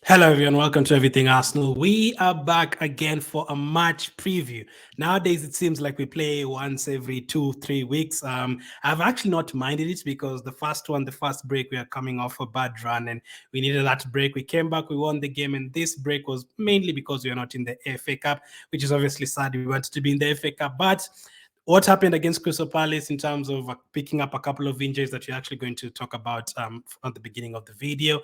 Hello, everyone. Welcome to Everything Arsenal. We are back again for a match preview. Nowadays, it seems like we play once every 2-3 weeks. I've actually not minded it because the first break, we are coming off a bad run and we needed that break. We came back, we won the game, and this break was mainly because we are not in the FA Cup, which is obviously sad. We wanted to be in the FA Cup, but what happened against Crystal Palace in terms of picking up a couple of injuries that we're actually going to talk about at the beginning of the video.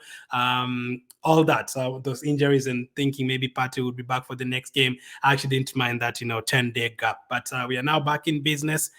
All that, those injuries and thinking maybe Partey would be back for the next game. I actually didn't mind that, 10-day gap. But we are now back in business.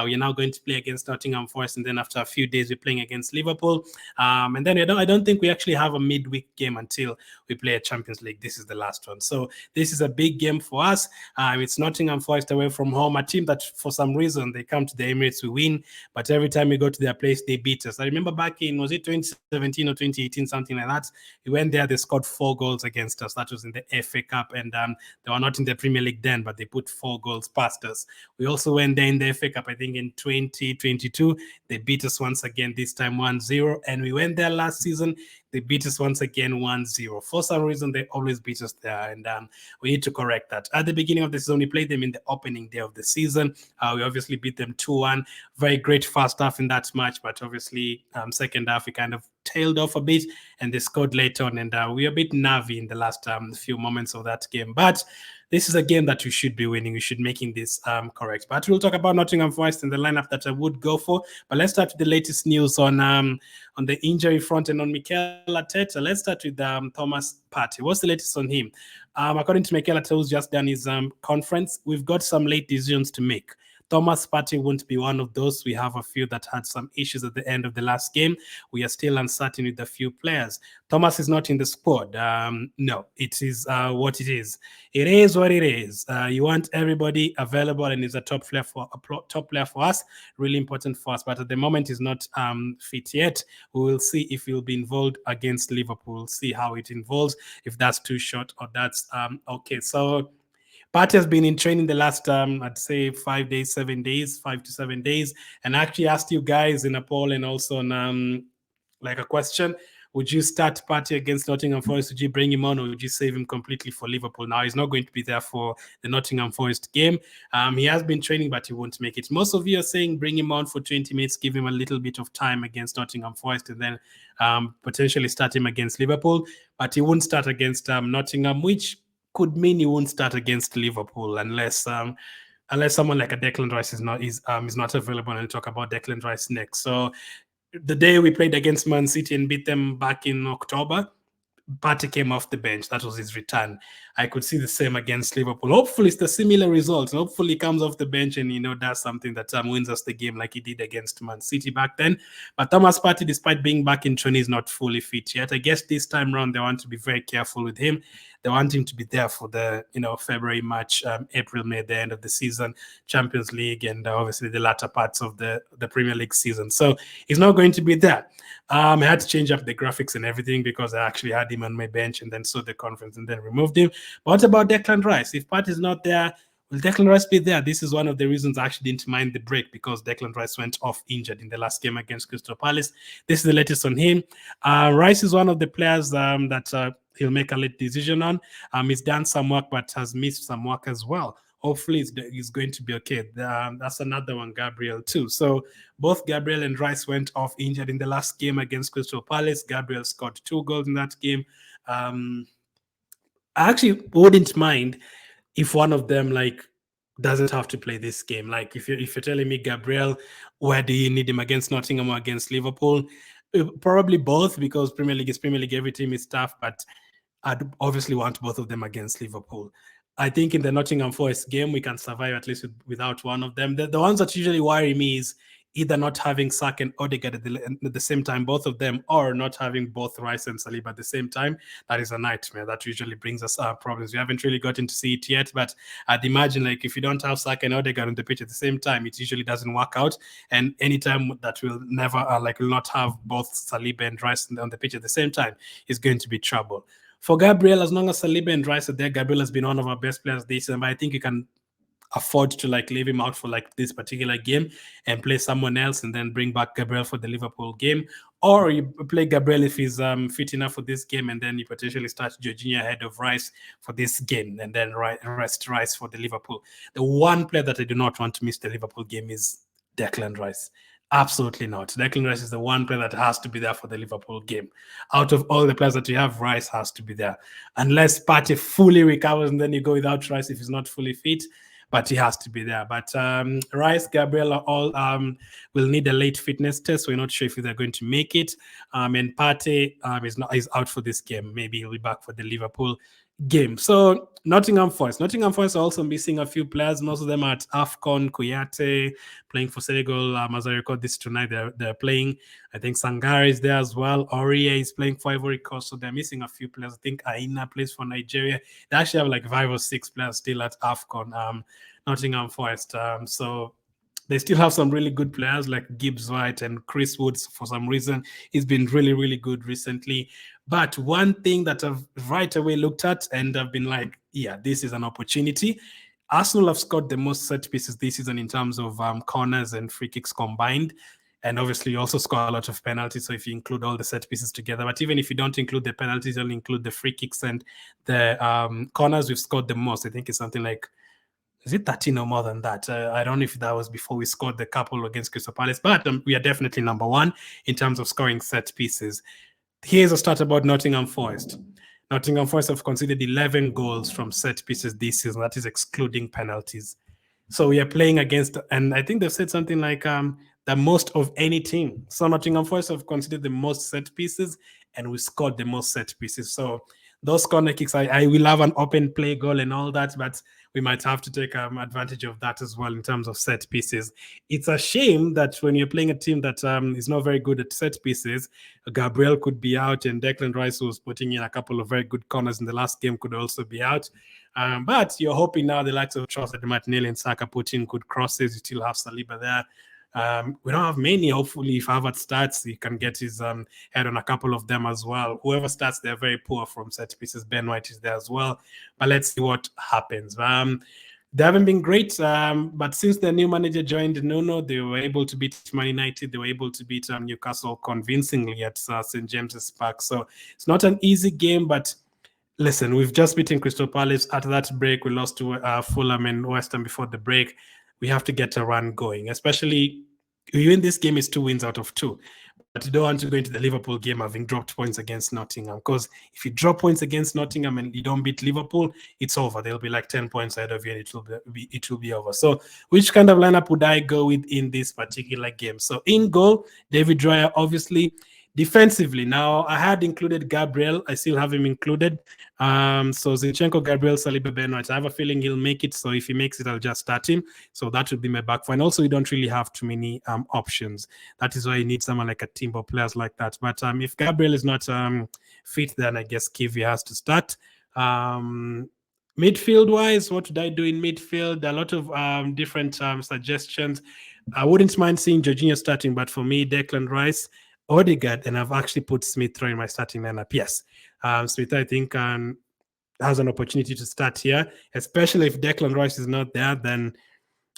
We are now going to play against Nottingham Forest, and then after a few days, we're playing against Liverpool. And then I don't think we actually have a midweek game until we play a Champions League. This is the last one. So this is a big game for us. It's Nottingham Forest away from home, a team that for some reason they come to the Emirates, we win, but every time we go to their place, they beat us. I remember back in, was it 2017 or 2018, something like that? We went there, they scored 4 goals against us. That was in the FA Cup, and they were not in the Premier League then, but they put 4 goals past us. We also went there in the FA Cup, I think in 2022. They beat us once again, this time 1-0, and we went there last season. They beat us once again 1-0. For some reason, they always beat us there, and we need to correct that. At the beginning of the season, we played them in the opening day of the season. We obviously beat them 2-1. Very great first half in that match, but obviously second half we kind of tailed off a bit, and they scored late on, and we were a bit nervy in the last few moments of that game. But this is a game that we should be winning. We should making this correct. But we'll talk about Nottingham Forest and the lineup that I would go for. But let's start with the latest news on the injury front and on Mikel Arteta. Let's start with Thomas Partey. What's the latest on him? According to Mikel Arteta, who's just done his conference, we've got some late decisions to make. Thomas Partey won't be one of those. We have a few that had some issues at the end of the last game. We are still uncertain with a few players. Thomas is not in the squad. No, it is what it is. It is what it is. You want everybody available, and he's a top player for us. Really important for us. But at the moment, he's not fit yet. We will see if he'll be involved against Liverpool. We'll see how it involves. If that's too short or that's okay. So Partey has been in training the last, I'd say 5 days, 7 days, 5 to 7 days. And I actually asked you guys in a poll and also on like a question, would you start Partey against Nottingham Forest? Would you bring him on, or would you save him completely for Liverpool? Now, he's not going to be there for the Nottingham Forest game. He has been training, but he won't make it. Most of you are saying bring him on for 20 minutes, give him a little bit of time against Nottingham Forest, and then potentially start him against Liverpool. But he won't start against Nottingham, which could mean he won't start against Liverpool unless someone like a Declan Rice is not available. And we'll talk about Declan Rice next. So the day we played against Man City and beat them back in October, Partey came off the bench. That was his return. I could see the same against Liverpool. Hopefully, it's the similar results. Hopefully, he comes off the bench and does something that wins us the game like he did against Man City back then. But Thomas Partey, despite being back in training, is not fully fit yet. I guess this time around they want to be very careful with him. They want him to be there for the February, March, April, May, the end of the season, Champions League, and obviously the latter parts of the Premier League season. So he's not going to be there. I had to change up the graphics and everything because I actually had him on my bench and then saw the conference and then removed him. But what about Declan Rice? If Partey is not there, will Declan Rice be there? This is one of the reasons I actually didn't mind the break, because Declan Rice went off injured in the last game against Crystal Palace. This is the latest on him. Rice is one of the players that he'll make a late decision on. He's done some work, but has missed some work as well. Hopefully, he's going to be okay. That's another one, Gabriel, too. So both Gabriel and Rice went off injured in the last game against Crystal Palace. Gabriel scored 2 goals in that game. I actually wouldn't mind if one of them doesn't have to play this game. Like if you're telling me, Gabriel, where do you need him, against Nottingham or against Liverpool? Probably both, because Premier League is Premier League. Every team is tough, but I'd obviously want both of them against Liverpool. I think in the Nottingham Forest game, we can survive at least without one of them. The ones that usually worry me is either not having Saka and Odegaard at the same time, both of them, or not having both Rice and Saliba at the same time. That is a nightmare. That usually brings us problems. We haven't really gotten to see it yet, but I'd imagine if you don't have Saka and Odegaard on the pitch at the same time, it usually doesn't work out. And anytime that will never will not have both Saliba and Rice on the pitch at the same time is going to be trouble. For Gabriel, as long as Saliba and Rice are there, Gabriel has been one of our best players this season. But I think you can afford to leave him out for this particular game and play someone else, and then bring back Gabriel for the Liverpool game. Or you play Gabriel if he's fit enough for this game, and then you potentially start Jorginho ahead of Rice for this game, and then rest Rice for the Liverpool. The one player that I do not want to miss the Liverpool game is Declan Rice. Absolutely not. Declan Rice is the one player that has to be there for the Liverpool game. Out of all the players that you have, Rice has to be there. Unless Partey fully recovers and then you go without Rice if he's not fully fit, but he has to be there. But Rice, Gabriel are all will need a late fitness test. We're not sure if they're going to make it. And Partey is out for this game. Maybe he'll be back for the Liverpool game. So Nottingham Forest are also missing a few players. Most of them are at AFCON. Kouyaté playing for Senegal. As I record this tonight, they're playing. I think Sangare is there as well. Aurier is playing for Ivory Coast. So they're missing a few players. I think Aina plays for Nigeria. They actually have like 5 or 6 players still at AFCON. Nottingham Forest. So they still have some really good players like Gibbs White and Chris Woods. For some reason, he's been really, really good recently. But one thing that I've right away looked at and I've been like, yeah, this is an opportunity. Arsenal have scored the most set pieces this season in terms of corners and free kicks combined. And obviously, you also score a lot of penalties. So if you include all the set pieces together, but even if you don't include the penalties, you only include the free kicks and the corners, we've scored the most. I think it's something like, is it 13 or more than that? I don't know if that was before we scored the couple against Crystal Palace, but we are definitely number one in terms of scoring set pieces. Here's a stat about Nottingham Forest. Nottingham Forest have conceded 11 goals from set pieces this season. That is excluding penalties. So we are playing against, and I think they've said something like the most of any team. So Nottingham Forest have conceded the most set pieces, and we scored the most set pieces. So those corner kicks, I will have an open play goal and all that, but we might have to take advantage of that as well in terms of set pieces. It's a shame that when you're playing a team that is not very good at set pieces, Gabriel could be out, and Declan Rice, who was putting in a couple of very good corners in the last game, could also be out. But you're hoping now the likes of Trossard, Martinelli, and Saka put in good crosses. You still have Saliba there. We don't have many. Hopefully, if Havertz starts, he can get his head on a couple of them as well. Whoever starts, they're very poor from set pieces. Ben White is there as well. But let's see what happens. They haven't been great, but since the new manager joined, Nuno, they were able to beat Man United. They were able to beat Newcastle convincingly at St. James's Park. So it's not an easy game, but listen, we've just beaten Crystal Palace. After that break, we lost to Fulham and West Ham before the break. We have to get a run going, especially you win this game is 2 wins out of 2. But you don't want to go into the Liverpool game having dropped points against Nottingham, because if you drop points against Nottingham and you don't beat Liverpool, it's over. They'll be like 10 points ahead of you, and it will be over. So which kind of lineup would I go with in this particular game? So in goal, David Raya, obviously. Defensively, now I had included Gabriel. I still have him included. So Zinchenko, Gabriel, Saliba, Ben White. I have a feeling he'll make it. So if he makes it, I'll just start him. So that would be my back four. And also, you don't really have too many options. That is why you need someone like a team of players like that. But if Gabriel is not fit, then I guess Kivy has to start. Midfield-wise, what would I do in midfield? A lot of different suggestions. I wouldn't mind seeing Jorginho starting, but for me, Declan Rice, Odegaard, and I've actually put Smith Rowe in my starting lineup. Yes, Smith, I think, has an opportunity to start here, especially if Declan Rice is not there. Then,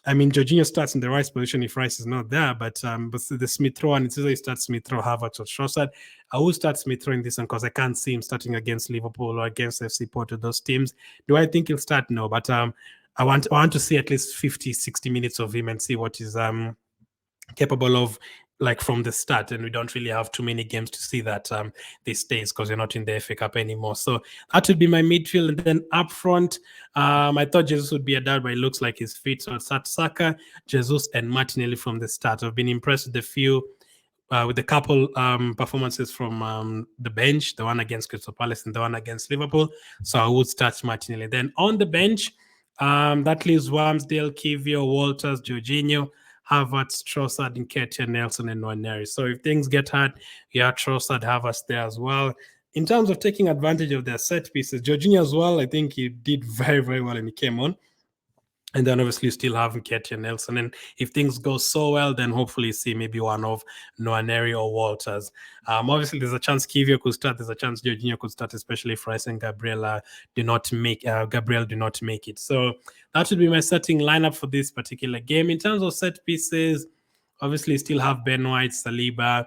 I mean, Jorginho starts in the Rice position if Rice is not there. But the Smith Rowe, and it's either he starts Smith Rowe, Havertz, or Trossard. I will start Smith Rowe in this one because I can't see him starting against Liverpool or against FC Porto, those teams. Do I think he'll start? No, but I want to see at least 50, 60 minutes of him and see what he's capable of, like from the start. And we don't really have too many games to see that these days because you're not in the FA Cup anymore. So that would be my midfield. And then up front, I thought Jesus would be a dad, but it looks like he's fit. So it's Saka, Jesus, and Martinelli from the start. I've been impressed with the few, with a couple performances from the bench, the one against Crystal Palace and the one against Liverpool. So I would start Martinelli. Then on the bench, that leaves Ramsdale, Kivio, Walters, Jorginho, Havertz, Trossard, Nketiah, Nelson, and Nwaneri. So if things get hard, yeah, Trossard, Havertz there as well. In terms of taking advantage of their set pieces, Jorginho as well, I think he did very, very well and he came on. And then obviously you still have Nketiah, Nelson. And if things go so well, then hopefully see maybe one of Nwaneri or Walters. Obviously, there's a chance Kivio could start. There's a chance Jorginho could start, especially if Rice and Gabriel do not make it. So that would be my starting lineup for this particular game. In terms of set pieces, obviously still have Ben White, Saliba,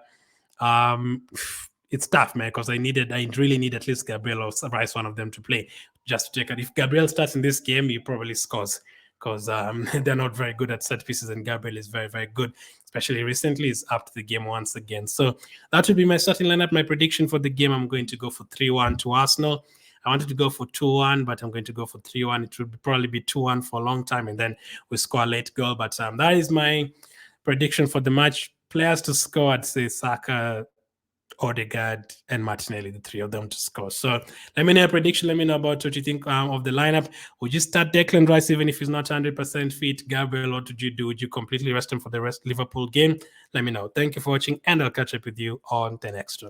It's tough, man, because I really need at least Gabriel or Rice, one of them, to play just to check out. If Gabriel starts in this game, he probably scores because they're not very good at set pieces, and Gabriel is very, very good, especially recently. He's up to the game once again. So that would be my starting lineup. My prediction for the game, I'm going to go for 3-1 to Arsenal. I wanted to go for 2-1, but I'm going to go for 3-1. It would probably be 2-1 for a long time, and then we score a late goal. But that is my prediction for the match. Players to score, I'd say Saka, Odegaard, and Martinelli, the three of them to score. So let me know your prediction. Let me know about what you think of the lineup. Would you start Declan Rice even if he's not 100% fit? Gabriel, what would you do? Would you completely rest him for the Liverpool game? Let me know. Thank you for watching, and I'll catch up with you on the next one.